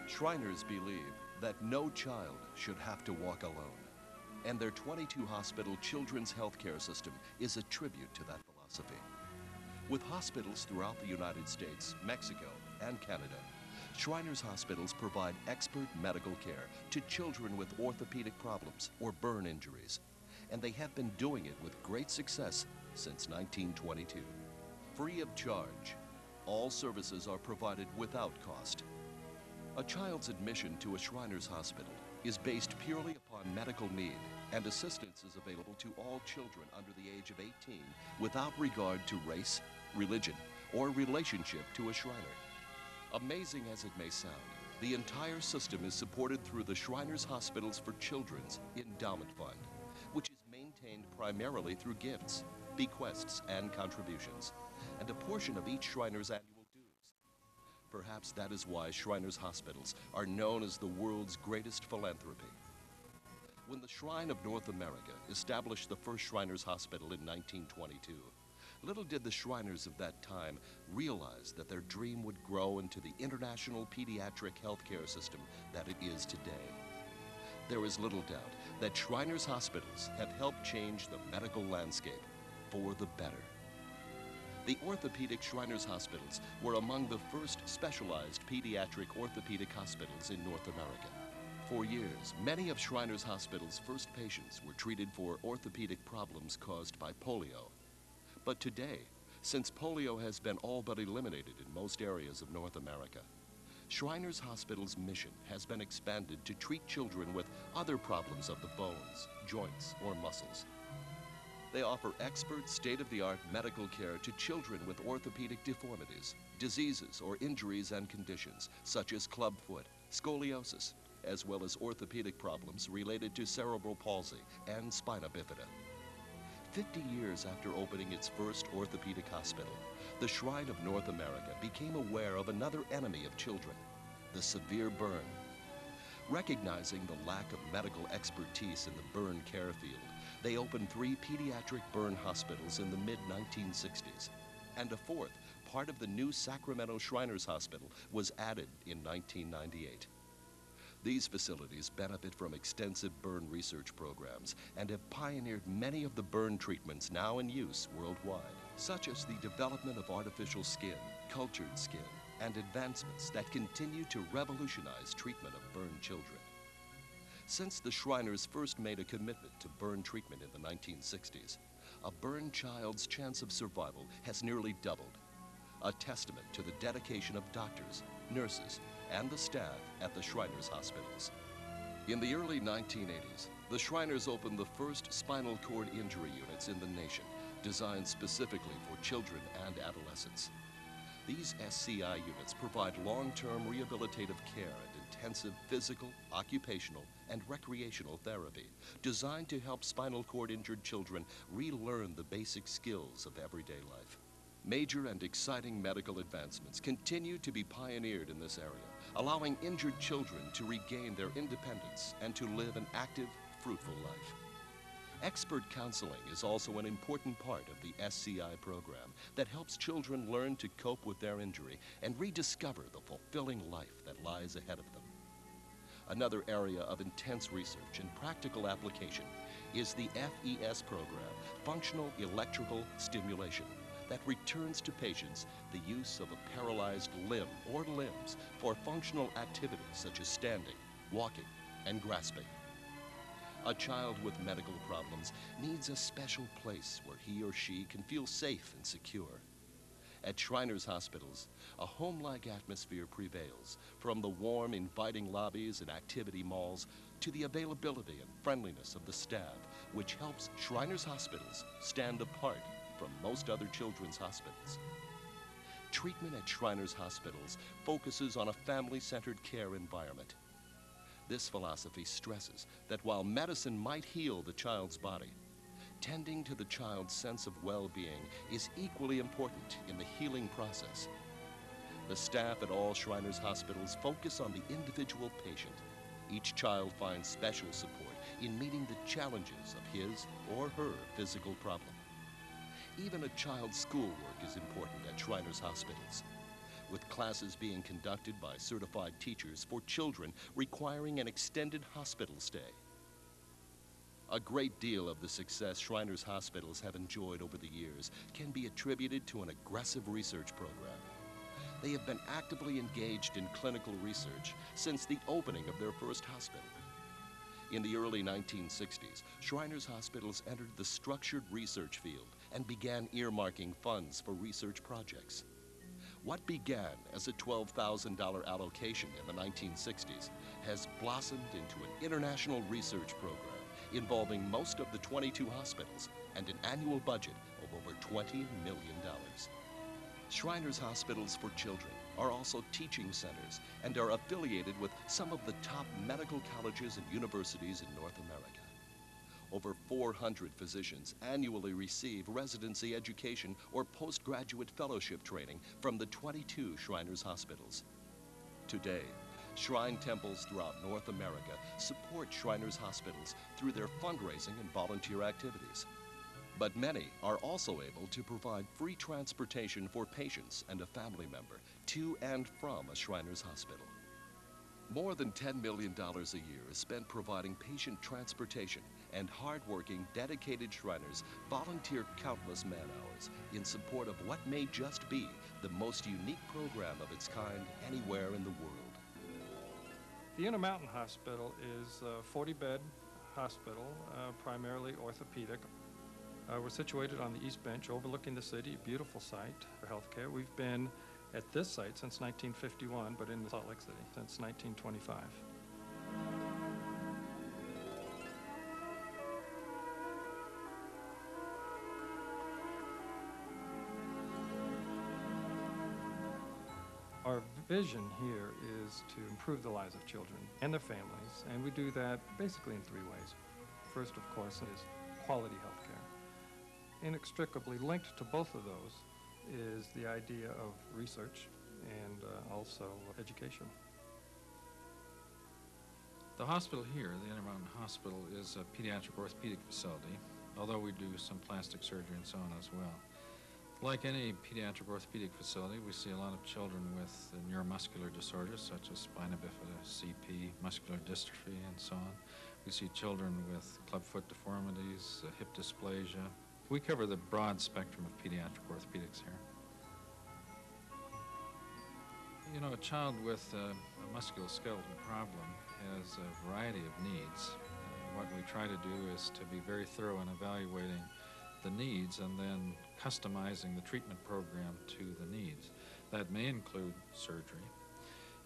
Shriners believe that no child should have to walk alone, and their 22-hospital children's healthcare system is a tribute to that philosophy. With hospitals throughout the United States, Mexico, and Canada, Shriners Hospitals provide expert medical care to children with orthopedic problems or burn injuries, and they have been doing it with great success since 1922. Free of charge, all services are provided without cost. A child's admission to a Shriners Hospital is based purely upon medical need, and assistance is available to all children under the age of 18 without regard to race, religion, or relationship to a Shriner. Amazing as it may sound, the entire system is supported through the Shriners Hospitals for Children's Endowment Fund, which is maintained primarily through gifts, bequests, and contributions, and a portion of each Shriner's annual dues. Perhaps that is why Shriners Hospitals are known as the world's greatest philanthropy. When the Shrine of North America established the first Shriners Hospital in 1922, little did the Shriners of that time realize that their dream would grow into the international pediatric healthcare system that it is today. There is little doubt that Shriners Hospitals have helped change the medical landscape for the better. The orthopedic Shriners Hospitals were among the first specialized pediatric orthopedic hospitals in North America. For years, many of Shriners Hospital's first patients were treated for orthopedic problems caused by polio. But today, since polio has been all but eliminated in most areas of North America, Shriners Hospital's mission has been expanded to treat children with other problems of the bones, joints, or muscles. They offer expert, state-of-the-art medical care to children with orthopedic deformities, diseases, or injuries and conditions, such as clubfoot, scoliosis, as well as orthopedic problems related to cerebral palsy and spina bifida. 50 years after opening its first orthopedic hospital, the Shrine of North America became aware of another enemy of children, the severe burn. Recognizing the lack of medical expertise in the burn care field, they opened 3 pediatric burn hospitals in the mid-1960s, and a fourth, part of the new Sacramento Shriners Hospital, was added in 1998. These facilities benefit from extensive burn research programs and have pioneered many of the burn treatments now in use worldwide, such as the development of artificial skin, cultured skin, and advancements that continue to revolutionize treatment of burned children. Since the Shriners first made a commitment to burn treatment in the 1960s, a burned child's chance of survival has nearly doubled, a testament to the dedication of doctors, nurses, and the staff at the Shriners Hospitals. In the early 1980s, the Shriners opened the first spinal cord injury units in the nation, designed specifically for children and adolescents. These SCI units provide long-term rehabilitative care and intensive physical, occupational, and recreational therapy designed to help spinal cord injured children relearn the basic skills of everyday life. Major and exciting medical advancements continue to be pioneered in this area, allowing injured children to regain their independence and to live an active, fruitful life. Expert counseling is also an important part of the SCI program that helps children learn to cope with their injury and rediscover the fulfilling life that lies ahead of them. Another area of intense research and practical application is the FES program, Functional Electrical Stimulation, that returns to patients the use of a paralyzed limb or limbs for functional activities such as standing, walking, and grasping. A child with medical problems needs a special place where he or she can feel safe and secure. At Shriners Hospitals, a home-like atmosphere prevails, from the warm, inviting lobbies and activity malls to the availability and friendliness of the staff, which helps Shriners Hospitals stand apart from most other children's hospitals. Treatment at Shriners Hospitals focuses on a family-centered care environment. This philosophy stresses that while medicine might heal the child's body, tending to the child's sense of well-being is equally important in the healing process. The staff at all Shriners Hospitals focus on the individual patient. Each child finds special support in meeting the challenges of his or her physical problem. Even a child's schoolwork is important at Shriners Hospitals. with classes being conducted by certified teachers for children requiring an extended hospital stay. A great deal of the success Shriners Hospitals have enjoyed over the years can be attributed to an aggressive research program. They have been actively engaged in clinical research since the opening of their first hospital. In the early 1960s, Shriners Hospitals entered the structured research field and began earmarking funds for research projects. What began as a $12,000 allocation in the 1960s has blossomed into an international research program involving most of the 22 hospitals and an annual budget of over $20 million. Shriners Hospitals for Children are also teaching centers and are affiliated with some of the top medical colleges and universities in North America. Over 400 physicians annually receive residency education or postgraduate fellowship training from the 22 Shriners Hospitals. Today, Shrine temples throughout North America support Shriners Hospitals through their fundraising and volunteer activities. But many are also able to provide free transportation for patients and a family member to and from a Shriners Hospital. More than $10 million a year is spent providing patient transportation, and hardworking, dedicated Shriners volunteer countless man-hours in support of what may just be the most unique program of its kind anywhere in the world. The Intermountain Hospital is a 40-bed hospital, primarily orthopedic. We're situated on the East Bench overlooking the city, beautiful site for healthcare. We've been at this site since 1951, but in Salt Lake City since 1925. Our vision here is to improve the lives of children and their families, and we do that basically in three ways. First, of course, is quality health care. Inextricably linked to both of those is the idea of research and also education. The hospital here, the Intermountain Hospital, is a pediatric orthopedic facility, although we do some plastic surgery and so on as well. Like any pediatric orthopedic facility, we see a lot of children with neuromuscular disorders such as spina bifida, CP, muscular dystrophy, and so on. We see children with clubfoot deformities, hip dysplasia. We cover the broad spectrum of pediatric orthopedics here. You know, a child with a musculoskeletal problem has a variety of needs. What we try to do is to be very thorough in evaluating the needs and then customizing the treatment program to the needs. That may include surgery.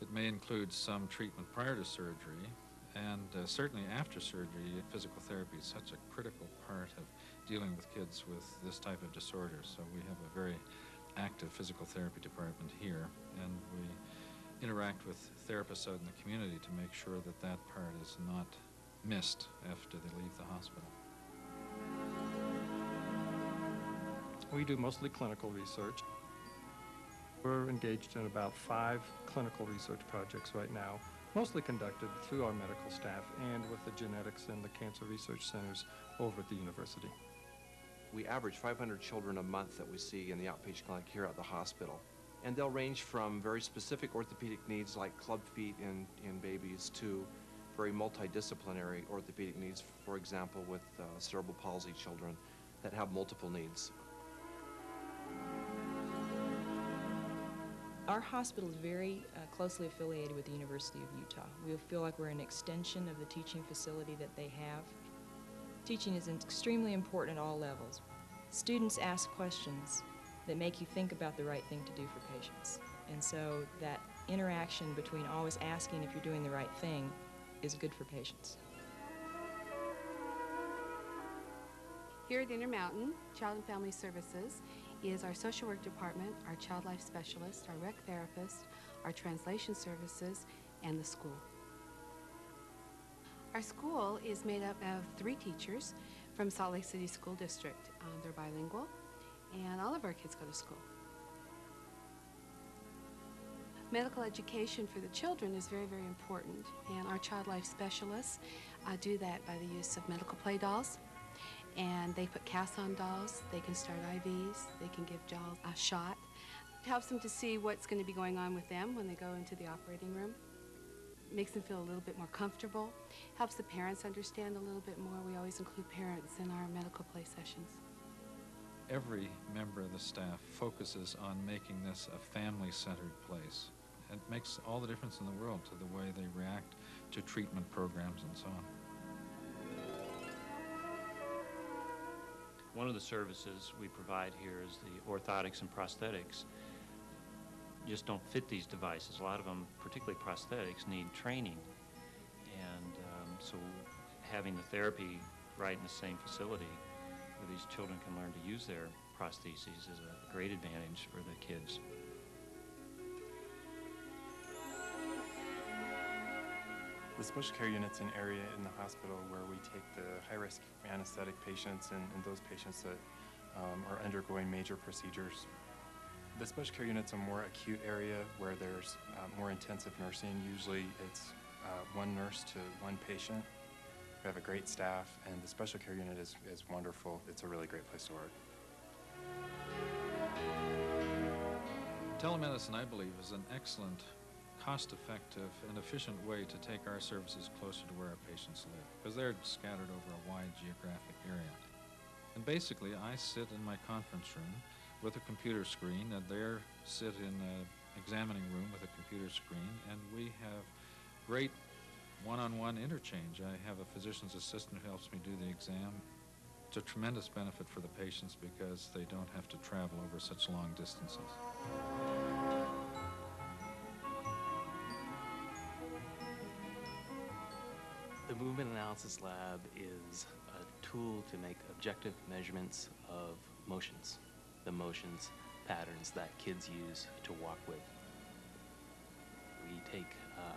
It may include some treatment prior to surgery, and certainly after surgery, physical therapy is such a critical part of dealing with kids with this type of disorder. So we have a very active physical therapy department here, and we interact with therapists out in the community to make sure that that part is not missed after they leave the hospital. We do mostly clinical research. We're engaged in about 5 clinical research projects right now, mostly conducted through our medical staff and with the genetics and the cancer research centers over at the university. We average 500 children a month that we see in the outpatient clinic here at the hospital. And they'll range from very specific orthopedic needs like club feet in babies to very multidisciplinary orthopedic needs, for example, with cerebral palsy children that have multiple needs. Our hospital is very closely affiliated with the University of Utah. We feel like we're an extension of the teaching facility that they have. Teaching is extremely important at all levels. Students ask questions that make you think about the right thing to do for patients. And so that interaction between always asking if you're doing the right thing is good for patients. Here at Intermountain Child and Family Services is our social work department, our child life specialist, our rec therapist, our translation services, and the school. Our school is made up of 3 teachers from Salt Lake City School District. They're bilingual, and all of our kids go to school. Medical education for the children is very, very important, and our child life specialists do that by the use of medical play dolls. And they put casts on dolls, they can start IVs, they can give dolls a shot. It helps them to see what's going to be going on with them when they go into the operating room. Makes them feel a little bit more comfortable. Helps the parents understand a little bit more. We always include parents in our medical play sessions. Every member of the staff focuses on making this a family-centered place. It makes all the difference in the world to the way they react to treatment programs and so on. One of the services we provide here is the orthotics and prosthetics. Just don't fit these devices. A lot of them, particularly prosthetics, need training. And so having the therapy right in the same facility where these children can learn to use their prostheses is a great advantage for the kids. The special care unit's an area in the hospital where we take the high-risk anesthetic patients and those patients that are undergoing major procedures. The special care unit's a more acute area where there's more intensive nursing. Usually it's one nurse to one patient. We have a great staff, and the special care unit is wonderful. It's a really great place to work. Telemedicine, I believe, is an excellent, cost-effective, and efficient way to take our services closer to where our patients live, because they're scattered over a wide geographic area. And basically, I sit in my conference room with a computer screen, and they sit in an examining room with a computer screen, and we have great one-on-one interchange. I have a physician's assistant who helps me do the exam. It's a tremendous benefit for the patients because they don't have to travel over such long distances. The Movement Analysis Lab is a tool to make objective measurements of motions, the motions patterns that kids use to walk with. We take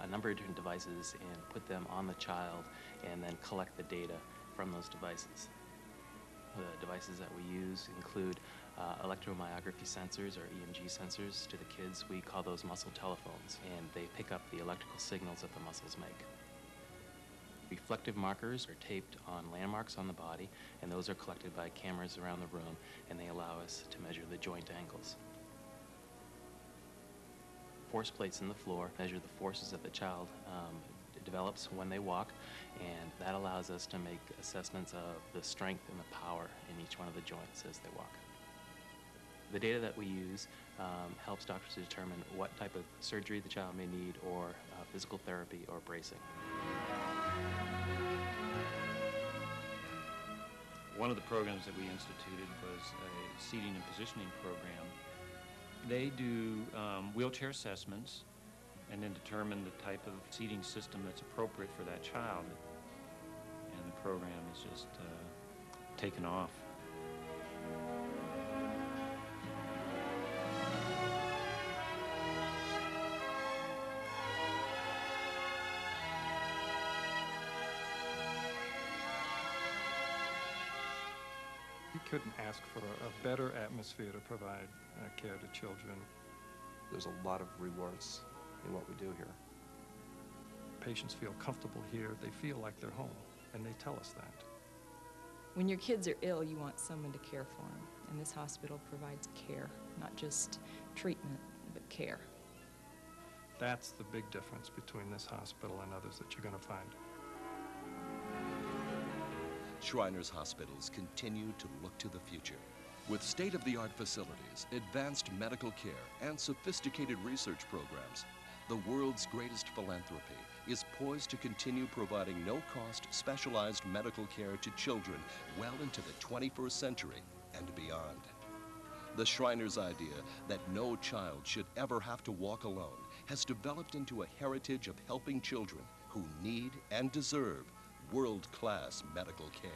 a number of different devices and put them on the child and then collect the data from those devices. The devices that we use include electromyography sensors, or EMG sensors, to the kids. We call those muscle telephones, and they pick up the electrical signals that the muscles make. Reflective markers are taped on landmarks on the body, and those are collected by cameras around the room, and they allow us to measure the joint angles. Force plates in the floor measure the forces that the child develops when they walk, and that allows us to make assessments of the strength and the power in each one of the joints as they walk. The data that we use helps doctors to determine what type of surgery the child may need, or physical therapy, or bracing. One of the programs that we instituted was a seating and positioning program. They do wheelchair assessments and then determine the type of seating system that's appropriate for that child. And the program is just taken off. You couldn't ask for a better atmosphere to provide care to children. There's a lot of rewards in what we do here. Patients feel comfortable here. They feel like they're home, and they tell us that. When your kids are ill, you want someone to care for them, and this hospital provides care, not just treatment, but care. That's the big difference between this hospital and others that you're going to find. Shriners Hospitals continue to look to the future. With state-of-the-art facilities, advanced medical care, and sophisticated research programs, the world's greatest philanthropy is poised to continue providing no-cost, specialized medical care to children well into the 21st century and beyond. The Shriners idea that no child should ever have to walk alone has developed into a heritage of helping children who need and deserve world-class medical care.